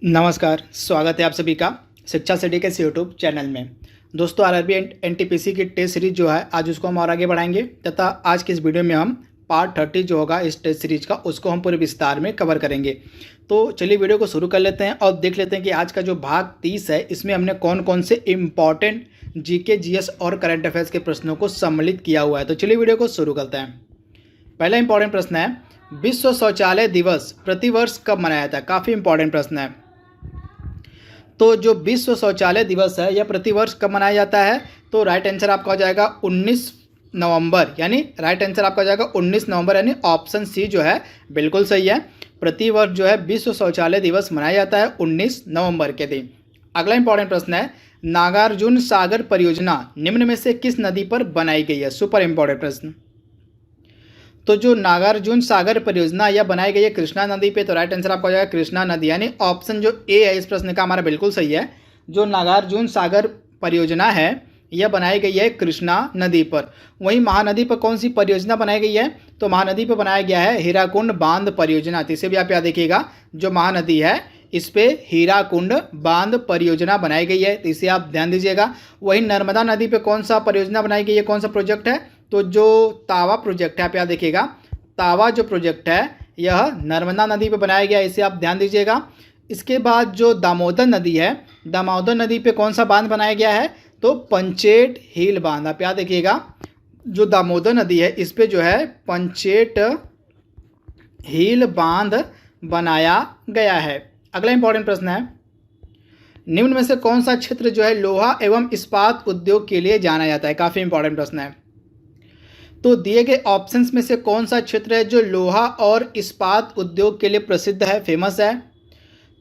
नमस्कार, स्वागत है आप सभी का शिक्षा सिटी के इस यूट्यूब चैनल में। दोस्तों, आरआरबी एनटीपीसी की टेस्ट सीरीज जो है आज उसको हम और आगे बढ़ाएंगे तथा आज की इस वीडियो में हम पार्ट 30 जो होगा इस टेस्ट सीरीज का उसको हम पूरे विस्तार में कवर करेंगे। तो चलिए वीडियो को शुरू कर लेते हैं और देख लेते हैं कि आज का जो भाग 30 है इसमें हमने कौन कौन से इम्पॉर्टेंट जीके, जीएस और करंट अफेयर्स के प्रश्नों को सम्मिलित किया हुआ है। तो चलिए वीडियो को शुरू करते हैं। पहला इंपॉर्टेंट प्रश्न है, विश्व शौचालय दिवस प्रतिवर्ष कब मनाया जाता है? काफ़ी इंपॉर्टेंट प्रश्न है। तो जो विश्व शौचालय दिवस है यह प्रतिवर्ष कब मनाया जाता है? तो राइट आंसर आपका हो जाएगा 19 नवंबर, यानी राइट आंसर आपका हो जाएगा 19 नवंबर, यानी ऑप्शन सी जो है बिल्कुल सही है। प्रतिवर्ष जो है विश्व शौचालय दिवस मनाया जाता है 19 नवंबर के दिन। अगला इंपॉर्टेंट प्रश्न है, नागार्जुन सागर परियोजना निम्न में से किस नदी पर बनाई गई है? सुपर इंपॉर्टेंट प्रश्न। तो जो नागार्जुन सागर परियोजना यह बनाई गई है कृष्णा नदी पे, तो राइट आंसर आपका हो जाएगा कृष्णा नदी, यानी ऑप्शन जो ए है इस प्रश्न का हमारा बिल्कुल सही है। जो नागार्जुन सागर परियोजना है यह बनाई गई है कृष्णा नदी पर। वहीं महानदी पर कौन सी परियोजना बनाई गई है? तो महानदी पर बनाया गया है हीराकुंड बांध परियोजना। तो इसे भी आप याद रखिएगा, जो महानदी है इस पे हीराकुंड बांध परियोजना बनाई गई है, तो इसे आप ध्यान दीजिएगा। वहीं नर्मदा नदी पे कौन सा परियोजना बनाई गई है, कौन सा प्रोजेक्ट है? तो जो तावा प्रोजेक्ट है, आप याद देखिएगा, तावा जो प्रोजेक्ट है यह नर्मदा नदी पे बनाया गया है, इसे आप ध्यान दीजिएगा। इसके बाद जो दामोदर नदी है, दामोदर नदी पे कौन सा बांध बनाया गया है? तो पंचेट हिल बांध, आप याद रखिएगा। जो दामोदर नदी है इस पे जो है पंचेट हिल बांध बनाया गया है। अगला इंपॉर्टेंट प्रश्न है, निम्न में से कौन सा क्षेत्र जो है लोहा एवं इस्पात उद्योग के लिए जाना जाता है? काफ़ी इंपॉर्टेंट प्रश्न है। तो दिए गए ऑप्शंस में से कौन सा क्षेत्र है जो लोहा और इस्पात उद्योग के लिए प्रसिद्ध है, फेमस है?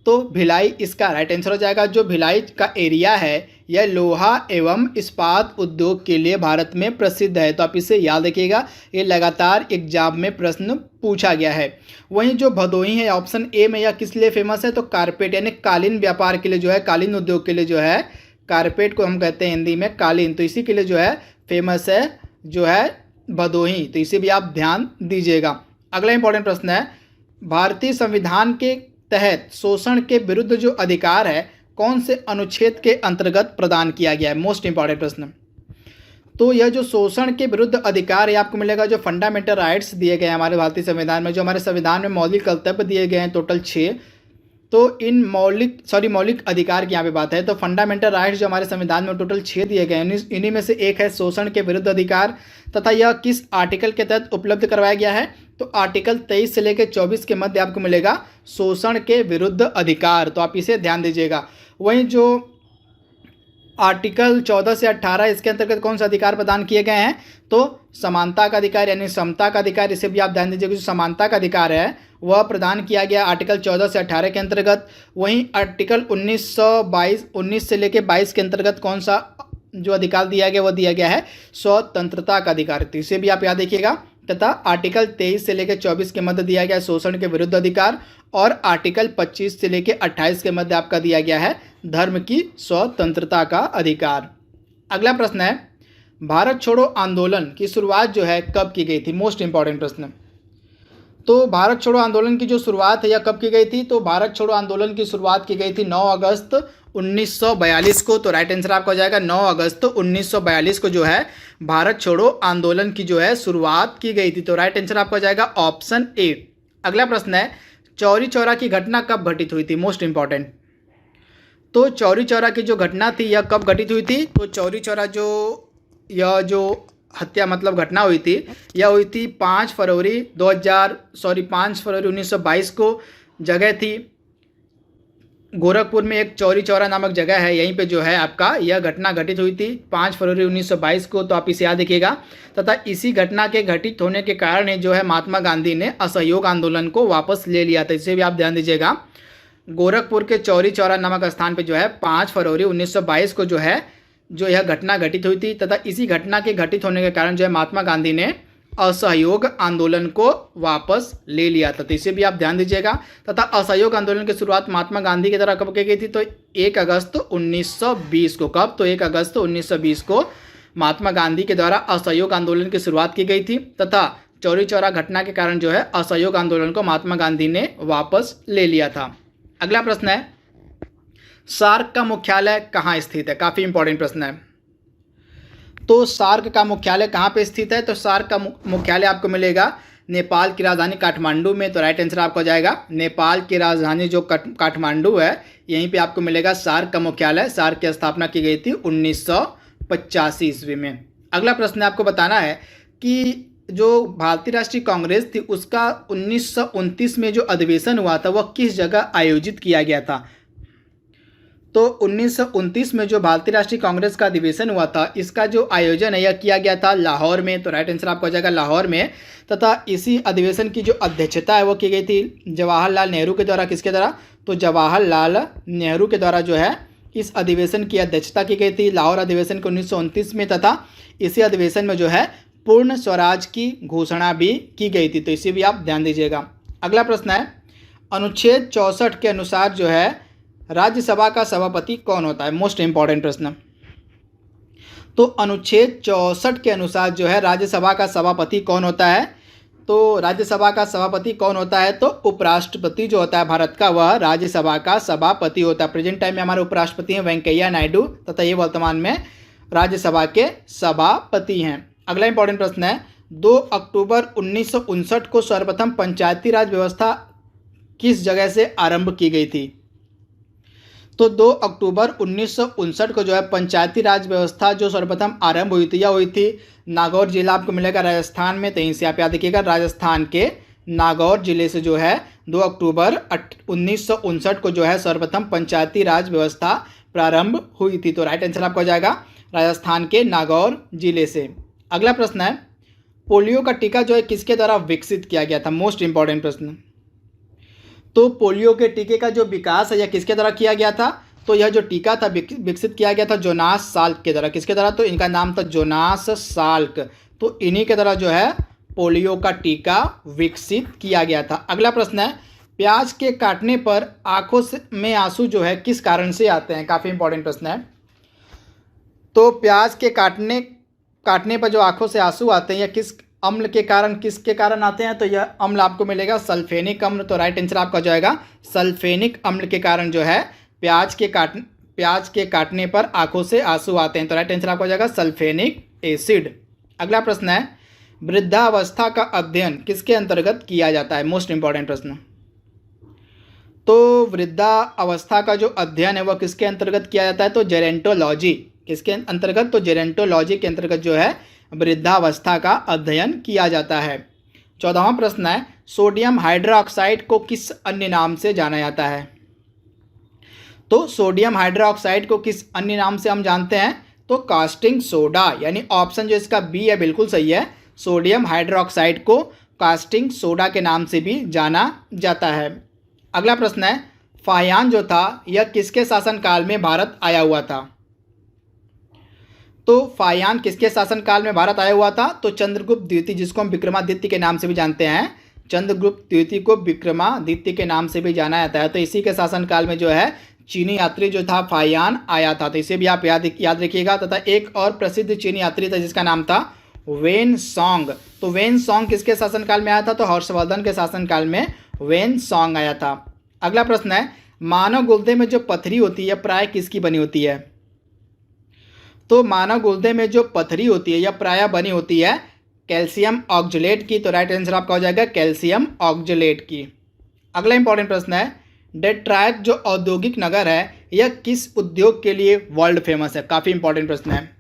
तो भिलाई इसका राइट आंसर हो जाएगा। जो भिलाई का एरिया है यह लोहा एवं इस्पात उद्योग के लिए भारत में प्रसिद्ध है, तो आप इसे याद रखिएगा, ये लगातार एग्जाम में प्रश्न पूछा गया है। वहीं जो भदोही है ऑप्शन ए में, यह किस लिए फेमस है? तो कारपेट, यानी कालीन व्यापार के लिए जो है, कालीन उद्योग के लिए जो है, कारपेट को हम कहते हैं हिंदी में कालीन, तो इसी के लिए जो है फेमस है जो है भदोही, तो इसे भी आप ध्यान दीजिएगा। अगला इंपॉर्टेंट प्रश्न है, भारतीय संविधान के तहत शोषण के विरुद्ध जो अधिकार है कौन से अनुच्छेद के अंतर्गत प्रदान किया गया है? मोस्ट इंपॉर्टेंट प्रश्न। तो यह जो शोषण के विरुद्ध अधिकार है आपको मिलेगा जो फंडामेंटल राइट्स दिए गए हैं हमारे भारतीय संविधान में, जो हमारे संविधान में मौलिक कर्तव्य दिए गए हैं टोटल 6। तो इन मौलिक अधिकार की यहाँ पे बात है, तो फंडामेंटल राइट्स जो हमारे संविधान में टोटल 6 दिए गए हैं, इन्हीं में से एक है शोषण के विरुद्ध अधिकार, तथा यह किस आर्टिकल के तहत उपलब्ध करवाया गया है? तो आर्टिकल 23 से लेकर 24 के मध्य आपको मिलेगा शोषण के विरुद्ध अधिकार, तो आप इसे ध्यान दीजिएगा। वहीं जो आर्टिकल 14 से 18 इसके अंतर्गत कौन सा अधिकार प्रदान किए गए हैं? तो समानता का अधिकार, यानी समता का अधिकार, इसे भी आप ध्यान दीजिएगा। जो समानता का अधिकार है वह प्रदान किया गया आर्टिकल 14 से 18 के अंतर्गत। वहीं आर्टिकल 19 से लेकर 22 के अंतर्गत कौन सा जो अधिकार दिया गया वह दिया गया है स्वतंत्रता का अधिकार, तो इसे भी आप याद रखिएगा। तथा आर्टिकल 23 से लेकर 24 के मध्य दिया गया शोषण के विरुद्ध अधिकार, और आर्टिकल 25 से लेकर 28 के मध्य आपका दिया गया है धर्म की स्वतंत्रता का अधिकार। अगला प्रश्न है, भारत छोड़ो आंदोलन की शुरुआत जो है कब की गई थी? मोस्ट इंपॉर्टेंट प्रश्न। तो भारत छोड़ो आंदोलन की जो शुरुआत है यह कब की गई थी? तो भारत छोड़ो आंदोलन की शुरुआत की गई थी 9 अगस्त 1942 को, तो राइट आंसर आपका हो जाएगा 9 अगस्त 1942 को जो है भारत छोड़ो आंदोलन की जो है शुरुआत की गई थी, तो राइट आंसर आपका हो जाएगा ऑप्शन ए। अगला प्रश्न है, चौरी चौरा की घटना कब घटित हुई थी? Most important. तो चौरी चौरा की जो घटना थी यह कब घटित हुई थी? तो चौरी चौरा जो हत्या मतलब घटना हुई थी यह हुई थी 5 फरवरी 1922 को। जगह थी गोरखपुर में, एक चौरी चौरा नामक जगह है, यहीं पे जो है आपका यह घटना घटित हुई थी 5 फरवरी 1922 को, तो आप इसे याद रखिएगा। तथा इसी घटना के घटित होने के कारण जो है महात्मा गांधी ने असहयोग आंदोलन को वापस ले लिया था, इसे भी आप ध्यान दीजिएगा। गोरखपुर के चौरी चौरा नामक स्थान पे जो है 5 फरवरी 1922 को जो यह घटना घटित हुई थी, तथा इसी घटना के घटित होने के कारण जो है महात्मा गांधी ने असहयोग आंदोलन को वापस ले लिया था, तो इसे भी आप ध्यान दीजिएगा। तथा असहयोग आंदोलन की शुरुआत महात्मा गांधी की द्वारा कब की गई थी? तो 1 अगस्त 1920 को। कब? तो 1 अगस्त 1920 को महात्मा गांधी के द्वारा असहयोग आंदोलन की शुरुआत की गई थी, तथा चौरी चौरा घटना के कारण जो है असहयोग आंदोलन को महात्मा गांधी ने वापस ले लिया था। अगला प्रश्न है, सार्क का मुख्यालय कहाँ स्थित है? काफ़ी इंपॉर्टेंट प्रश्न है। तो सार्क का मुख्यालय कहाँ पे स्थित है? तो सार्क का मुख्यालय आपको मिलेगा नेपाल की राजधानी काठमांडू में। तो राइट आंसर आपको जाएगा नेपाल की राजधानी जो काठमांडू है, यहीं पे आपको मिलेगा सार्क का मुख्यालय। सार्क की स्थापना की गई थी 1985 ईस्वी में। अगला प्रश्न आपको बताना है कि जो भारतीय राष्ट्रीय कांग्रेस थी उसका 1929 में जो अधिवेशन हुआ था वह किस जगह आयोजित किया गया था? तो 1929 में जो भारतीय राष्ट्रीय कांग्रेस का अधिवेशन हुआ था, इसका जो आयोजन है यह किया गया था लाहौर में। तो राइट आंसर आपको हो जाएगा लाहौर में। तथा इसी अधिवेशन की जो अध्यक्षता है वो की गई थी जवाहरलाल नेहरू के द्वारा। किसके द्वारा? तो जवाहरलाल नेहरू के द्वारा जो है इस अधिवेशन की अध्यक्षता की गई थी लाहौर अधिवेशन के 1929 में। तथा इसी अधिवेशन में जो है पूर्ण स्वराज की घोषणा भी की गई थी। तो इसे भी आप ध्यान दीजिएगा। अगला प्रश्न है, अनुच्छेद 64 के अनुसार जो है राज्यसभा का सभापति कौन होता है? मोस्ट इंपॉर्टेंट प्रश्न। तो अनुच्छेद 64 के अनुसार जो है राज्यसभा का सभापति कौन होता है? तो राज्यसभा का सभापति कौन होता है? तो उपराष्ट्रपति जो होता है भारत का, वह राज्यसभा का सभापति होता है। प्रेजेंट टाइम में हमारे उपराष्ट्रपति हैं वेंकैया नायडू, तथा ये वर्तमान में राज्यसभा के सभापति हैं। अगला इंपॉर्टेंट प्रश्न है, 2 अक्टूबर 1959 को सर्वप्रथम पंचायती राज व्यवस्था किस जगह से आरंभ की गई थी? तो 2 अक्टूबर 1959 को जो है पंचायती राज व्यवस्था जो सर्वप्रथम आरंभ हुई थी, यह हुई थी नागौर जिला आपको मिलेगा राजस्थान में। तो यहीं से आप याद रखिएगा, राजस्थान के नागौर जिले से जो है 2 अक्टूबर 1959 को जो है सर्वप्रथम पंचायती राज व्यवस्था प्रारंभ हुई थी। तो राइट आंसर आपको हो जाएगा राजस्थान के नागौर जिले से। अगला प्रश्न है, पोलियो का टीका जो है किसके द्वारा विकसित किया गया था? मोस्ट इंपॉर्टेंट प्रश्न। तो पोलियो के टीके का जो विकास है यह किसके द्वारा किया गया था? तो यह जो टीका था विकसित किया गया था जोनास साल्क के द्वारा। किसके द्वारा? तो इनका नाम था जोनास साल्क। तो इन्हीं के द्वारा जो है पोलियो का टीका विकसित किया गया था। अगला प्रश्न है, प्याज के काटने पर आंखों में आंसू जो है किस कारण से आते हैं? काफ़ी इंपॉर्टेंट प्रश्न है। तो प्याज के काटने पर जो आंखों से आंसू आते हैं, यह किस अम्ल के कारण, किसके कारण आते हैं? तो यह अम्ल आपको मिलेगा सल्फेनिक अम्ल। तो राइट आंसर आपका हो जाएगा सल्फेनिक अम्ल के कारण जो है प्याज के काटने पर आंखों से आंसू आते हैं। तो राइट आंसर आपका हो जाएगा सल्फेनिक एसिड। अगला प्रश्न है, वृद्धावस्था का अध्ययन किसके अंतर्गत किया जाता है? मोस्ट इंपॉर्टेंट प्रश्न। तो वृद्धावस्था का जो अध्ययन है वह किसके अंतर्गत किया जाता है? तो जेरेंटोलॉजी। किसके अंतर्गत? तो जेरेंटोलॉजी के अंतर्गत जो है वृद्धावस्था का अध्ययन किया जाता है। 14वां प्रश्न है, सोडियम हाइड्रोक्साइड को किस अन्य नाम से जाना जाता है? तो सोडियम हाइड्रोक्साइड को किस अन्य नाम से हम जानते हैं? तो कास्टिंग सोडा, यानी ऑप्शन जो इसका बी है बिल्कुल सही है। सोडियम हाइड्रोक्साइड को कास्टिंग सोडा के नाम से भी जाना जाता है। अगला प्रश्न है, फाहियान जो था यह किसके शासनकाल में भारत आया हुआ था? तो फाहियान किसके शासनकाल में भारत आया हुआ था? तो चंद्रगुप्त द्वितीय, जिसको हम विक्रमादित्य के नाम से भी जानते हैं। चंद्रगुप्त द्वितीय को विक्रमादित्य के नाम से भी जाना जाता है। तो इसी के शासनकाल में जो है चीनी यात्री जो था फाहियान आया था। तो इसे भी आप याद रखिएगा। तथा एक और प्रसिद्ध चीनी यात्री था जिसका नाम था वेन सॉन्ग। तो वेन सॉन्ग किसके शासनकाल में आया था? तो हर्षवर्धन के शासनकाल में वेन सॉन्ग आया था। अगला प्रश्न है, मानव गुर्दे में जो पथरी होती है प्राय किसकी बनी होती है? तो मानव गुर्दे में जो पथरी होती है यह प्रायः बनी होती है कैल्शियम ऑक्जेलेट की। तो राइट आंसर आपका हो जाएगा कैल्शियम ऑक्जेलेट की। अगला इंपॉर्टेंट प्रश्न है, डेट्रॉयट जो औद्योगिक नगर है यह किस उद्योग के लिए वर्ल्ड फेमस है? काफ़ी इंपॉर्टेंट प्रश्न है।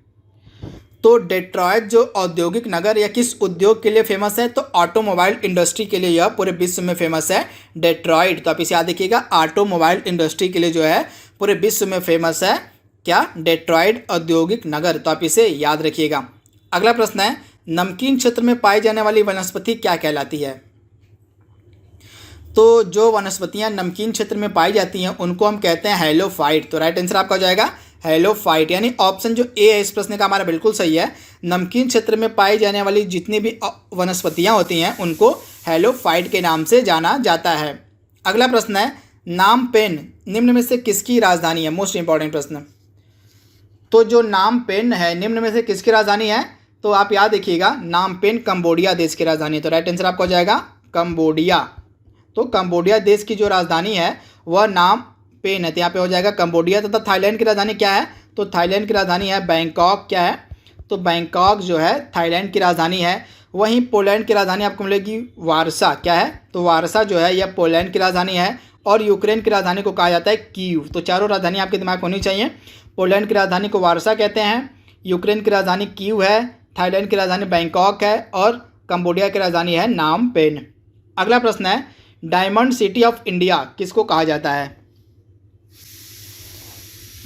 तो डेट्रॉयट जो औद्योगिक नगर यह किस उद्योग के लिए फेमस है? तो ऑटोमोबाइल इंडस्ट्री के लिए यह पूरे विश्व में फेमस है डेट्रॉयट। तो आप इसे याद रखिएगा, ऑटोमोबाइल इंडस्ट्री के लिए जो है पूरे विश्व में फेमस है क्या? डेट्रॉयट औद्योगिक नगर। तो आप इसे याद रखिएगा। अगला प्रश्न है, नमकीन क्षेत्र में पाई जाने वाली वनस्पति क्या कहलाती है? तो जो वनस्पतियां नमकीन क्षेत्र में पाई जाती हैं उनको हम कहते हैं हेलोफाइट। तो राइट आंसर आपका हो जाएगा हेलोफाइट, यानी ऑप्शन जो ए है इस प्रश्न का हमारा बिल्कुल सही है। नमकीन क्षेत्र में पाई जाने वाली जितनी भी वनस्पतियां होती हैं उनको हेलोफाइट के नाम से जाना जाता है। अगला प्रश्न है, नामपेन निम्न में से किसकी राजधानी है? मोस्ट इंपॉर्टेंट प्रश्न। तो जो नामपेन है निम्न में से किसकी राजधानी है? तो आप याद रखिएगा, नामपेन कंबोडिया देश की राजधानी है। तो राइट आंसर आपका हो जाएगा कंबोडिया। तो कंबोडिया देश की जो राजधानी है वह नाम पेन है, तो यहाँ पे हो जाएगा कंबोडिया। तथा थाईलैंड की राजधानी क्या है? तो थाईलैंड की राजधानी है बैंकॉक। क्या है? तो बैंकॉक जो है थाईलैंड की राजधानी है। वहीं पोलैंड की राजधानी आपको मिलेगी वारसा। क्या है? तो वारसा जो है यह पोलैंड की राजधानी है। और यूक्रेन की राजधानी को कहा जाता है कीव। तो चारों राजधानी आपके दिमाग में होनी चाहिए। पोलैंड की राजधानी को वारसा कहते हैं, यूक्रेन की राजधानी कीव है, थाईलैंड की राजधानी बैंकॉक है और कंबोडिया की राजधानी है नाम पेन। अगला प्रश्न है, डायमंड सिटी ऑफ इंडिया किसको कहा जाता है?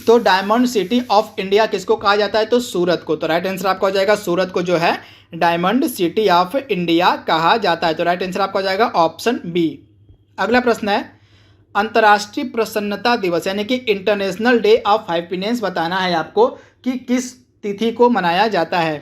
तो डायमंड सिटी ऑफ इंडिया किसको कहा जाता है? तो सूरत को। तो राइट आंसर आपका हो जाएगा सूरत को जो है डायमंड सिटी ऑफ इंडिया कहा जाता है। तो राइट आंसर आपका हो जाएगा ऑप्शन बी। अगला प्रश्न है, अंतर्राष्ट्रीय प्रसन्नता दिवस यानी कि इंटरनेशनल डे ऑफ हैप्पीनेस बताना है आपको कि किस तिथि को मनाया जाता है।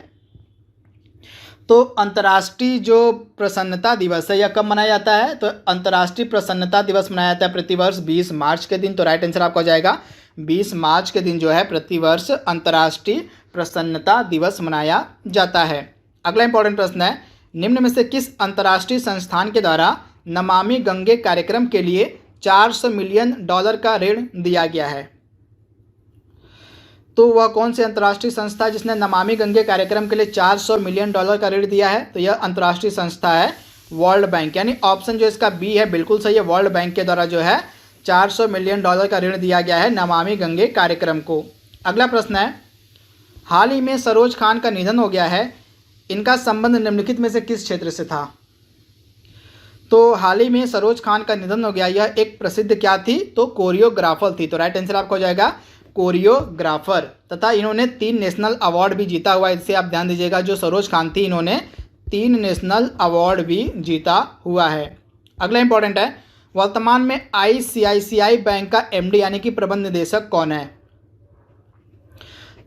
तो अंतर्राष्ट्रीय जो प्रसन्नता दिवस है यह कब मनाया जाता है? तो अंतर्राष्ट्रीय प्रसन्नता दिवस मनाया जाता है प्रतिवर्ष 20 मार्च के दिन। तो राइट आंसर आपका हो जाएगा 20 मार्च के दिन जो है प्रतिवर्ष अंतर्राष्ट्रीय प्रसन्नता दिवस मनाया जाता है। अगला इंपॉर्टेंट प्रश्न है, निम्न में से किस अंतर्राष्ट्रीय संस्थान के द्वारा नमामि गंगे कार्यक्रम के लिए $400 मिलियन का ऋण दिया गया है? तो वह कौन सी अंतर्राष्ट्रीय संस्था है जिसने नमामि गंगे कार्यक्रम के लिए $400 मिलियन का ऋण दिया है? तो यह अंतर्राष्ट्रीय संस्था है वर्ल्ड बैंक। यानी ऑप्शन जो इसका बी है बिल्कुल सही है। वर्ल्ड बैंक के द्वारा जो है $400 मिलियन का ऋण दिया गया है नमामि गंगे कार्यक्रम को। अगला प्रश्न है, हाल ही में सरोज खान का निधन हो गया है, इनका संबंध निम्नलिखित में से किस क्षेत्र से था? तो हाल ही में सरोज खान का निधन हो गया, यह एक प्रसिद्ध क्या थी? तो कोरियोग्राफर थी। तो राइट आंसर आपका हो जाएगा कोरियोग्राफर। तथा इन्होंने 3 नेशनल अवार्ड भी जीता हुआ है। इससे आप ध्यान दीजिएगा, जो सरोज खान थी इन्होंने 3 नेशनल अवार्ड भी जीता हुआ है। अगला इंपॉर्टेंट है, वर्तमान में ICICI बैंक का MD यानी कि प्रबंध निदेशक कौन है?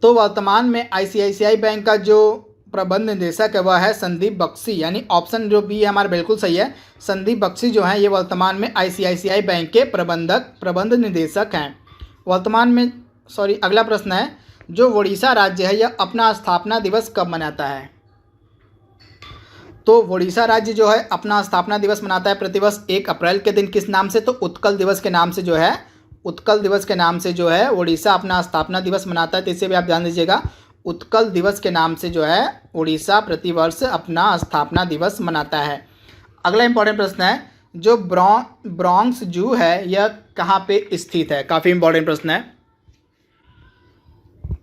तो वर्तमान में ICICI बैंक का जो प्रबंध निदेशक है वह है संदीप बख्शी। यानी ऑप्शन जो बी है हमारा बिल्कुल सही है। संदीप बख्शी जो है ये वर्तमान में ICICI बैंक के प्रबंध निदेशक हैं वर्तमान में। अगला प्रश्न है, जो उड़ीसा राज्य है यह अपना स्थापना दिवस कब मनाता है? तो उड़ीसा राज्य जो है अपना स्थापना दिवस मनाता है प्रतिवर्ष 1 अप्रैल के दिन। किस नाम से? तो उत्कल दिवस के नाम से जो है, उत्कल दिवस के नाम से जो है उड़ीसा अपना स्थापना दिवस मनाता है। तो इसे भी आप ध्यान दीजिएगा, उत्कल दिवस के नाम से जो है उड़ीसा प्रतिवर्ष अपना स्थापना दिवस मनाता है। अगला इंपॉर्टेंट प्रश्न है, जो ब्रॉन्क्स जू है यह कहाँ पे स्थित है? काफ़ी इंपॉर्टेंट प्रश्न है।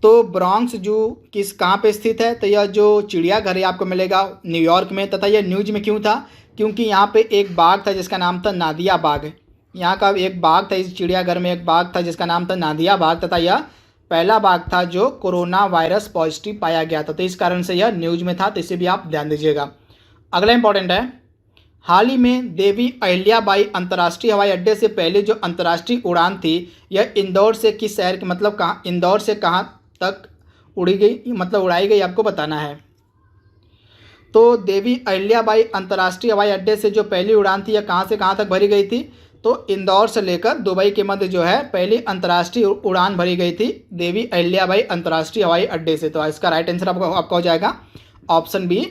तो ब्रॉन्क्स जू कहाँ पे स्थित है? तो यह जो चिड़ियाघर है आपको मिलेगा न्यूयॉर्क में। तथा यह न्यूज में क्यों था? क्योंकि यहाँ पे एक बाघ था जिसका नाम था नादिया बाघ। यहाँ का एक बाघ था, इस चिड़ियाघर में एक बाघ था जिसका नाम था नादिया बाघ। तथा यह पहला बाघ था जो कोरोना वायरस पॉजिटिव पाया गया था। तो इस कारण से यह न्यूज में था। तो इसे भी आप ध्यान दीजिएगा। अगला इंपॉर्टेंट है, हाल ही में देवी अहिल्याबाई अंतर्राष्ट्रीय हवाई अड्डे से पहले जो अंतर्राष्ट्रीय उड़ान थी यह इंदौर से किस शहर के इंदौर से कहाँ तक उड़ाई गई आपको बताना है। तो देवी अहिल्याबाई अंतर्राष्ट्रीय हवाई अड्डे से जो पहली उड़ान थी यह कहाँ से कहाँ तक भरी गई थी? तो इंदौर से लेकर दुबई के मध्य जो है पहली अंतर्राष्ट्रीय उड़ान भरी गई थी देवी अहिल्याबाई अंतर्राष्ट्रीय हवाई अड्डे से। तो इसका राइट आंसर आपका हो जाएगा ऑप्शन बी,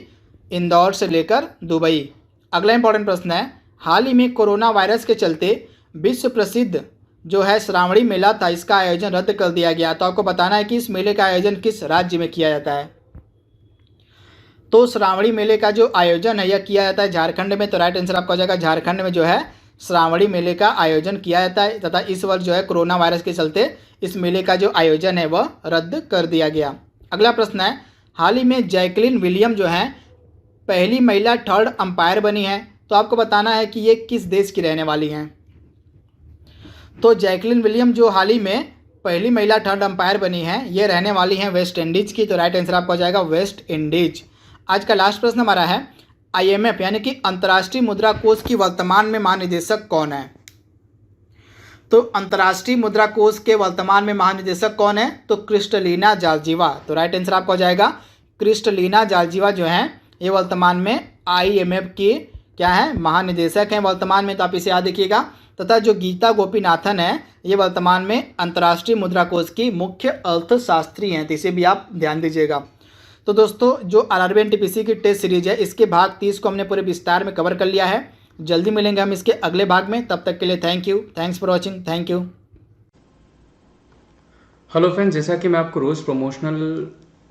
इंदौर से लेकर दुबई। अगला इंपॉर्टेंट प्रश्न है, हाल ही में कोरोना वायरस के चलते विश्व प्रसिद्ध जो है श्रावणी मेला था, इसका आयोजन रद्द कर दिया गया। तो आपको बताना है कि इस मेले का आयोजन किस राज्य में किया जाता है? तो श्रावणी मेले का जो आयोजन है यह किया जाता है झारखंड में। तो राइट आंसर आपका हो जाएगा झारखंड में जो है श्रावणी मेले का आयोजन किया जाता है। तथा इस वर्ष जो है कोरोना वायरस के चलते इस मेले का जो आयोजन है वह रद्द कर दिया गया। अगला प्रश्न है, हाल ही में जैकलिन विलियम जो है पहली महिला 3rd अंपायर बनी है। तो आपको बताना है कि ये किस देश की रहने वाली हैं? तो जैकलिन विलियम जो हाल ही में पहली महिला 3rd अंपायर बनी है ये रहने वाली हैं वेस्ट इंडीज़ की। तो राइट आंसर आपका हो जाएगा वेस्ट इंडीज। आज का लास्ट प्रश्न हमारा है, IMF यानी कि अंतर्राष्ट्रीय मुद्रा कोष की वर्तमान में महानिदेशक कौन है? तो अंतर्राष्ट्रीय मुद्रा कोष के वर्तमान में महानिदेशक कौन है? तो क्रिस्टलिना जॉर्जिवा। तो राइट आंसर आपका हो जाएगा क्रिस्टलिना जॉर्जिवा जो है ये वर्तमान में IMF की क्या है? महानिदेशक हैं वर्तमान में। तो आप इसे याद रखिएगा। तथा जो गीता गोपीनाथन है ये वर्तमान में अंतर्राष्ट्रीय मुद्रा कोष की मुख्य अर्थशास्त्री हैं। तो इसे भी आप ध्यान दीजिएगा। तो दोस्तों जो RRB NTPC की टेस्ट सीरीज है इसके भाग 30 को हमने पूरे विस्तार में कवर कर लिया है। जल्दी मिलेंगे हम इसके अगले भाग में। तब तक के लिए thank you, thanks for watching, thank you. Hello friends, जैसा कि मैं आपको रोज़ प्रमोशनल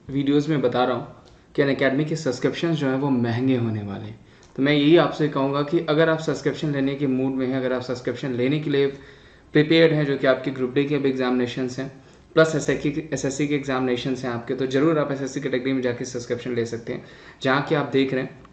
वीडियोस में बता रहा हूँ कि अनअकैडमी के सब्सक्रिप्शन जो हैं वो महंगे होने वाले हैं। तो मैं यही आपसे कहूँगा कि अगर आप सब्सक्रिप्शन लेने के मूड में हैं, अगर आप सब्सक्रिप्शन लेने के लिए प्रिपेयर्ड हैं, जो कि आपके ग्रुप डी के अब एग्जामिनेशंस हैं प्लस एसएससी के एग्जामिनेशंस हैं आपके, तो ज़रूर आप एसएससी कैटेगरी में जाके सब्सक्रिप्शन ले सकते हैं, जहाँ कि आप देख रहे हैं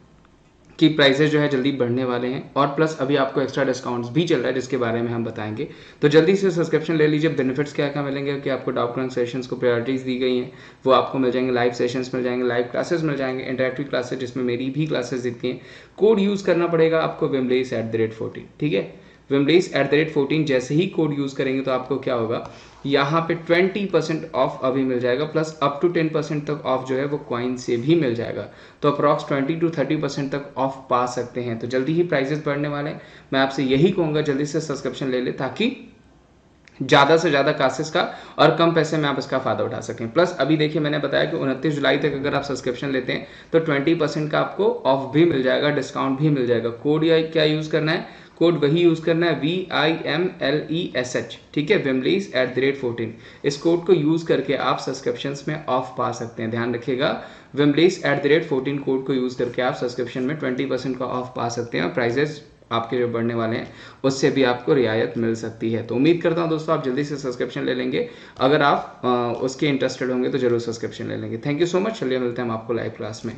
कि प्राइसेस जो है जल्दी बढ़ने वाले हैं और प्लस अभी आपको एक्स्ट्रा डिस्काउंट्स भी चल रहा है जिसके बारे में हम बताएंगे। तो जल्दी से सब्सक्रिप्शन ले लीजिए। बेनिफिट्स क्या क्या मिलेंगे कि आपको डाउट क्लियरिंग सेशंस को प्रायोरिटीज दी गई हैं, वो आपको मिल जाएंगे, लाइव सेशंस मिल जाएंगे, लाइव क्लासेस मिल जाएंगे, इंटरेक्टिव क्लासेस जिसमें मेरी भी क्लासेस देती हैं। कोड यूज़ करना पड़ेगा आपको wimlace@14, ठीक है। wimlace@14 जैसे ही कोड यूज़ करेंगे तो आपको क्या होगा, यहाँ पे 20% ऑफ अभी मिल जाएगा, प्लस अप टू 10% तक ऑफ जो है वो कॉइन से भी मिल जाएगा। तो अप्रॉक्स 20 to 30% तक ऑफ पा सकते हैं। तो जल्दी ही प्राइजेस बढ़ने वाले हैं। मैं आपसे यही कहूँगा जल्दी से सब्सक्रिप्शन ले ले, ताकि ज़्यादा से ज़्यादा क्लासेस का और कम पैसे में आप इसका फ़ायदा उठा सकें। प्लस अभी देखिए मैंने बताया कि 29 जुलाई तक अगर आप सब्सक्रिप्शन लेते हैं तो 20% का आपको ऑफ भी मिल जाएगा, डिस्काउंट भी मिल जाएगा। कोड या क्या यूज़ करना है, कोड वही यूज़ करना है VIMLESH, ठीक है, wimlace@14। इस कोड को यूज़ करके आप सब्सक्रिप्शंस में ऑफ पा सकते हैं। ध्यान रखिएगा, wimlace@14 कोड को यूज़ करके आप सब्सक्रिप्शन में 20% का ऑफ पा सकते हैं और प्राइजेस आपके जो बढ़ने वाले हैं उससे भी आपको रियायत मिल सकती है। तो उम्मीद करता हूं दोस्तों आप जल्दी से सब्सक्रिप्शन ले लेंगे। अगर आप उसके इंटरेस्टेड होंगे तो जरूर सब्सक्रिप्शन ले लेंगे। Thank you so much. चलिए मिलते हैं हम आपको लाइव क्लास में।